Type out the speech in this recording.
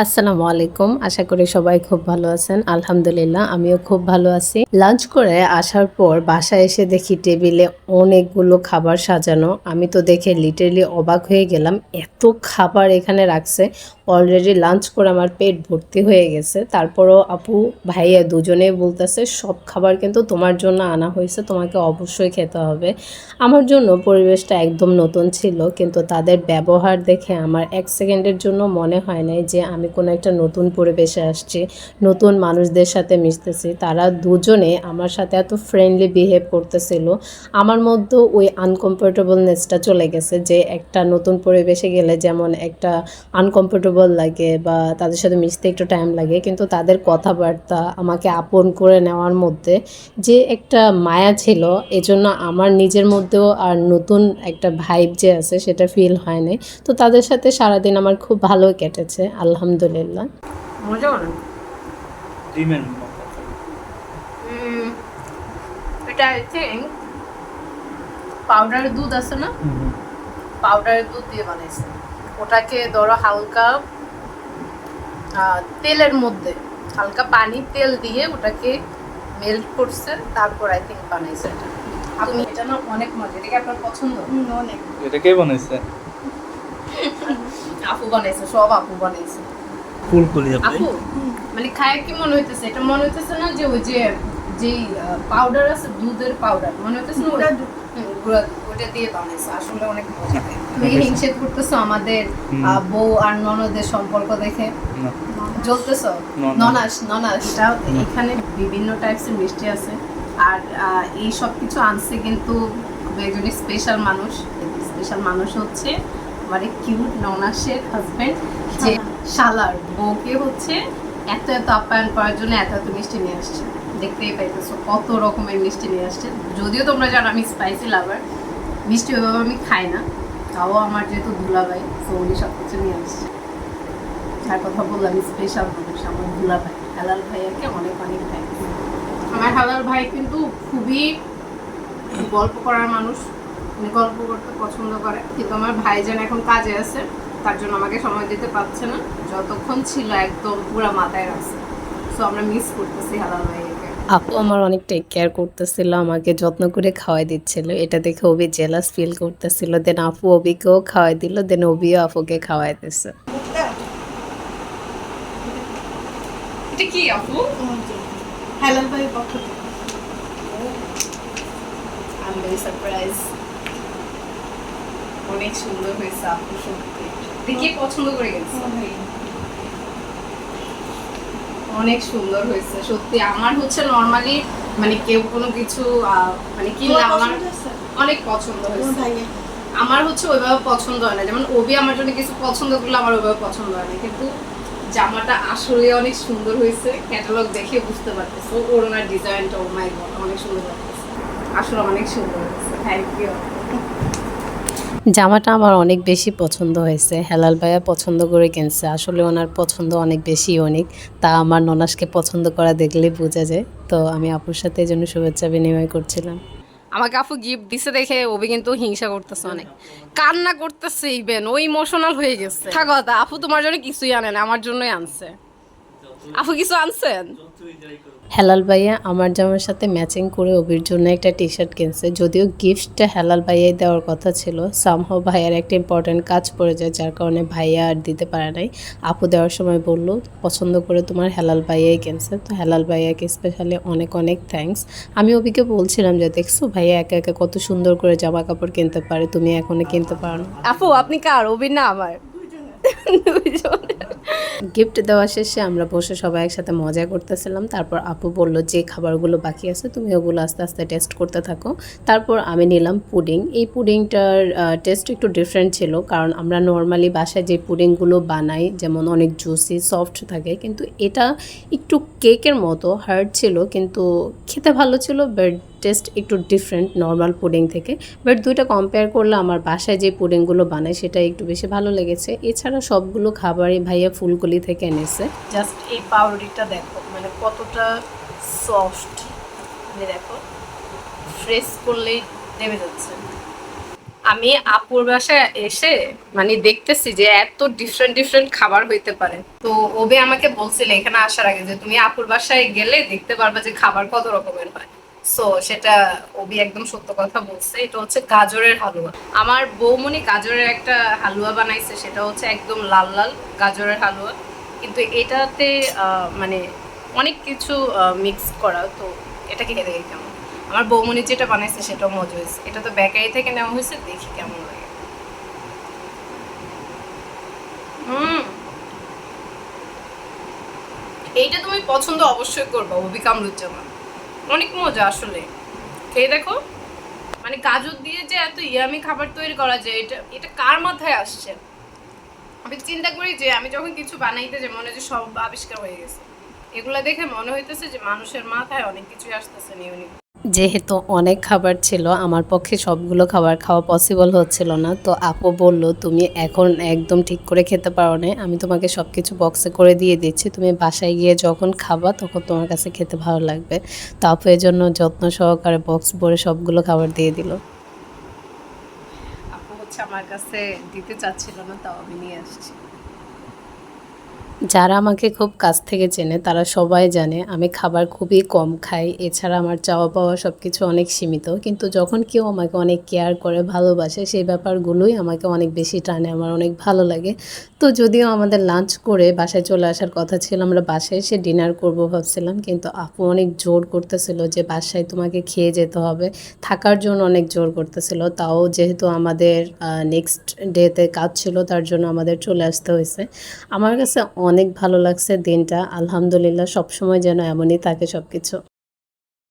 আসসালামু আলাইকুম। আশা করি সবাই খুব ভালো আছেন। আলহামদুলিল্লাহ আমিও খুব ভালো আছি। লাঞ্চ করে আসার পর বাসায় এসে দেখি টেবিলে অনেকগুলো খাবার সাজানো। আমি তো দেখে লিটারেলি অবাক হয়ে গেলাম। এত খাবার এখানে রাখছে। অলরেডি লাঞ্চ করে আমার পেট ভর্তি হয়ে গেছে। তারপরও আপু ভাইয়া দুজনেই বলতেছে সব খাবার কিন্তু তোমার জন্য আনা হয়েছে, তোমাকে অবশ্যই খেতে হবে। আমার জন্য পরিবেশটা একদম নতুন ছিল, কিন্তু তাদের ব্যবহার দেখে আমার এক সেকেন্ডের জন্য মনে হয় নাই যে আমি কোনো একটা নতুন পরিবেশে আসছি, নতুন মানুষদের সাথে মিশতেছি। তারা দুজনে আমার সাথে এত ফ্রেন্ডলি বিহেভ করতেছিল, আমার মধ্যেও ওই আনকমফোর্টেবলনেসটা চলে গেছে যে একটা নতুন পরিবেশে গেলে যেমন একটা আনকমফোর্টেবল লাগে বা তাদের সাথে মিশতে একটু টাইম লাগে, কিন্তু তাদের কথাবার্তা আমাকে আপন করে নেওয়ার মধ্যে যে একটা মায়া ছিল, এজন্য আমার নিজের মধ্যেও আর নতুন একটা ভাইব যে আছে সেটা ফিল হয় নাই। তো তাদের সাথে সারাদিন আমার খুব ভালো কেটেছে আলহামদুলিল্লাহ। মজা অনেক। ডিমের এটা আই থিঙ্ক পাউডারের দুধ আছে না, পাউডারের দুধ দিয়ে বানাইছে। ওটাকে ধরো হালকা তেলের মধ্যে হালকা পানি তেল দিয়ে ওটাকে মেল্ট করছে, তারপর আই থিঙ্ক বানাইছে এটা। আপনি এটা না অনেক মজা। এটা কি আপনার পছন্দ? অনেক। এটা কে বানাইছে? আপু বানাইছে, সব আপু বানাইছে। ফুলকলি আপু মানে খায় কি মনে হইতেছে? এটা মনে হইতেছে না যে ওই যে যেই পাউডার আছে দুধের পাউডার, মনে হইতেছে না ওটা গুঁড়া ওটা দিয়ে বানাইছে। আসলে অনেক মজা। তুমি হিংসে করতেছো আমাদের বউ আর ননদের সম্পর্ক দেখে? জ্বলতেছো? ননাস ননাসটা এখানে বিভিন্ন টাইপসের মিষ্টি আছে, আর এই সব কিছু আনছে কিন্তু একজন স্পেশাল মানুষ। স্পেশাল মানুষ হচ্ছে আমার কিউট ননাসের হাজবেন্ড, যে শালার বউকে হচ্ছে এত এত আপ্যায়ন করার জন্য এত এত মিষ্টি নিয়ে আসছে। দেখতেই পাইতেছো কত রকমের মিষ্টি নিয়ে আসছে। যদিও তোমরা জানো আমি স্পাইসি লাভার, মিষ্টি ওইভাবে আমি খাই না, তাও আমার যেহেতু দুলাভাই তো উনি সব কিছু নিয়ে আসছে। যার কথা বললাম স্পেশাল মানুষ আমার দুলাভাই, হালাল ভাইয়াকে অনেক অনেক থ্যাঙ্কস। আমার হালাল ভাই কিন্তু খুবই গল্প করার মানুষ, মানে গল্প করতে পছন্দ করে, কিন্তু আমার ভাইজান এখন কাজে আছে, তার জন্য আমাকে সময় দিতে পারছে না। যতক্ষণ ছিল একদম পুরো মাথায় রাখছে। সো আমরা মিস করতেছি হালাল ভাইয়াকে। আপু আমার অনেক টেক কেয়ার করতেছিল, আমাকে যত্ন করে খাওয়াই দিচ্ছিল। এটা দেখে ওবি জেলাস ফিল করতেছিল। দেন আপু ওবিকেও খাওয়াই দিল, দেন ওবিও আপুকে খাওয়াই দিচ্ছে। এটা কি আপু? হালাল ভাইয়ের পক্ষ থেকে। I'm very surprised. অনেক সুন্দর হয়েছে আপু, সত্যি দেখে পছন্দ করে গেছে। অনেক সুন্দর হয়েছে সত্যি। আমার হচ্ছে নরমালি মানে কেউ কোনো কিছু মানে কিনলে আমার অনেক পছন্দ হয়েছে। আমার হচ্ছে ওইভাবে পছন্দ হয় না, যেমন ওবি আমার জন্য কিছু পছন্দ করলে আমার ওইভাবে পছন্দ হয় না, কিন্তু জামাটা আসলে অনেক সুন্দর হয়েছে। ক্যাটালগ দেখে বুঝতে পারতেছো ওড়নার ডিজাইনটা, ও মাই গড অনেক সুন্দর লাগতেছে, আসলে অনেক সুন্দর হয়েছে। Thank you. জামাটা আমার অনেক বেশি পছন্দ হয়েছে, হেলাল ভাইয়া পছন্দ করে কিনছে। আসলে ওনার পছন্দ অনেক বেশি ইউনিক, তা আমার ননাসকে পছন্দ করা দেখলেই বোঝা যায়। তো আমি আপুর সাথে এই জন্য শুভেচ্ছা বিনিময় করছিলাম। আমাকে আপু গিফট দিছে দেখে ওবি কিন্তু হিংসা করতেছে, অনেক কান্না করতেছে, ইভেন ও ইমোশনাল হয়ে গেছে। কথা আপু তোমার জন্য কিছুই আনে না, আমার জন্যই আনছে। আপু কিছু আনছেন? হেলাল ভাইয়া আমার জামার সাথে ম্যাচিং করে ওবির জন্য একটা টি শার্ট কিনছে। যদিও গিফটটা হেলাল ভাইয়াই দেওয়ার কথা ছিল, সামহাও ভাইয়ার একটা ইম্পর্টেন্ট কাজ পড়ে যায়, যার কারণে ভাইয়া আর দিতে পারে নাই। আপু দেওয়ার সময় বলল পছন্দ করে তোমার হেলাল ভাইয়াই কিনছে। তো হেলাল ভাইয়াকে স্পেশালি অনেক অনেক থ্যাঙ্কস। আমি ওবিকে বলছিলাম যে দেখছো ভাইয়া একা একা কত সুন্দর করে জামা কাপড় কিনতে পারে, তুমি এখনো কিনতে পারো না। আপু আপনি কার, ওবির না আমার? গিফট দেওয়া শেষে আমরা বসে সবাই একসাথে মজা করতেছিলাম। তারপর আপু বলল যে খাবারগুলো বাকি আছে তুমি ওগুলো আস্তে আস্তে টেস্ট করতে থাকো। তারপর আমি নিলাম পুডিং। এই পুডিংটার টেস্ট একটু ডিফারেন্ট ছিল, কারণ আমরা নর্মালি বাসায় যে পুডিংগুলো বানাই যেমন অনেক জুসি সফট থাকে, কিন্তু এটা একটু কেকের মতো হার্ড ছিল, কিন্তু খেতে ভালো ছিল। বাট টেস্ট একটু ডিফারেন্ট নর্মাল পুডিং থেকে। বাট দুইটা কম্পেয়ার করলে আমার বাসায় যে পুডিংগুলো বানায় সেটা একটু বেশি ভালো লেগেছে। এছাড়া সবগুলো খাবারই ভাইয়া ফুলকলি থেকে এনেছে। জাস্ট এই পাউরুটিটা দেখো মানে কতটা সফট, দেখো ফ্রেশ করলেই নেমে যাচ্ছে। আমি আপুর বাসায় এসে মানে দেখতেছি যে এত ডিফারেন্ট ডিফারেন্ট খাবার হইতে পারে। তো ওবে আমাকে বলছিল এখানে আসার আগে যে তুমি আপুর বাসায় গেলে দেখতে পারবা যে খাবার কত রকমের হয়। সো সেটা ওবি একদম সত্য কথা বলছে। এটা হচ্ছে গাজরের হালুয়া। আমার বৌমনি গাজরের একটা হালুয়া বানাইছে, সেটা হচ্ছে একদম লাল লাল গাজরের হালুয়া, কিন্তু এটাতে মানে অনেক কিছু মিক্স করা। তো এটা খেয়ে দেখি কেমন। আমার বৌমনি যেটা বানাইছে সেটাও মজা হয়েছে। এটা তো বেকারি থেকে নেওয়া হয়েছে, দেখি কেমন লাগে। এইটা তুমি পছন্দ অবশ্যই করবা ওবি কামরুজ্জামান, অনেক মজা আসলে, খেয়ে দেখো। মানে গাজর দিয়ে যে এত ইয়ামি খাবার তৈরি করা যায়, এটা এটা কার মাথায় আসছে? আমি চিন্তা করি যে আমি যখন কিছু বানাইতে যাই মনে হয় যে সব আবিষ্কার হয়ে গেছে। এগুলা দেখে মনে হইতেছে যে মানুষের মাথায় অনেক কিছুই আসতেছে নিউ নিউ। যেহেতু অনেক খাবার ছিল আমার পক্ষে সবগুলো খাবার খাওয়া পসিবল হচ্ছিল না, তো আপু বলল তুমি এখন একদম ঠিক করে খেতে পারো না, আমি তোমাকে সব কিছু বক্সে করে দিয়ে দিচ্ছি, তুমি বাসায় গিয়ে যখন খাবা তখন তোমার কাছে খেতে ভালো লাগবে। তো আপু এর জন্য যত্ন সহকারে বক্স ভরে সবগুলো খাবার দিয়ে দিল। আপু হচ্ছে আমার কাছে দিতে চাচ্ছিল না, তাও আমি নিয়ে আসছি। যারা আমাকে খুব কাছ থেকে চেনে তারা সবাই জানে আমি খাবার খুবই কম খাই, এছাড়া আমার চাওয়া পাওয়া সব কিছু অনেক সীমিত, কিন্তু যখন কেউ আমাকে অনেক কেয়ার করে ভালোবাসে সেই ব্যাপারগুলোই আমাকে অনেক বেশি টানে, আমার অনেক ভালো লাগে। তো যদিও আমাদের লাঞ্চ করে বাসায় চলে আসার কথা ছিল, আমরা বাসায় এসে ডিনার করব ভাবছিলাম, কিন্তু আপু অনেক জোর করতেছিল যে বাসায় তোমাকে খেয়ে যেতে হবে, থাকার জন্য অনেক জোর করতেছিল। তাও যেহেতু আমাদের নেক্সট ডেতে কাজ ছিল তার জন্য আমাদের চলে আসতে হয়েছে। আমার কাছে অনেক ভালো লাগছে দিনটা, আলহামদুলিল্লাহ সবসময় যেন এমনই থাকে সব কিছু।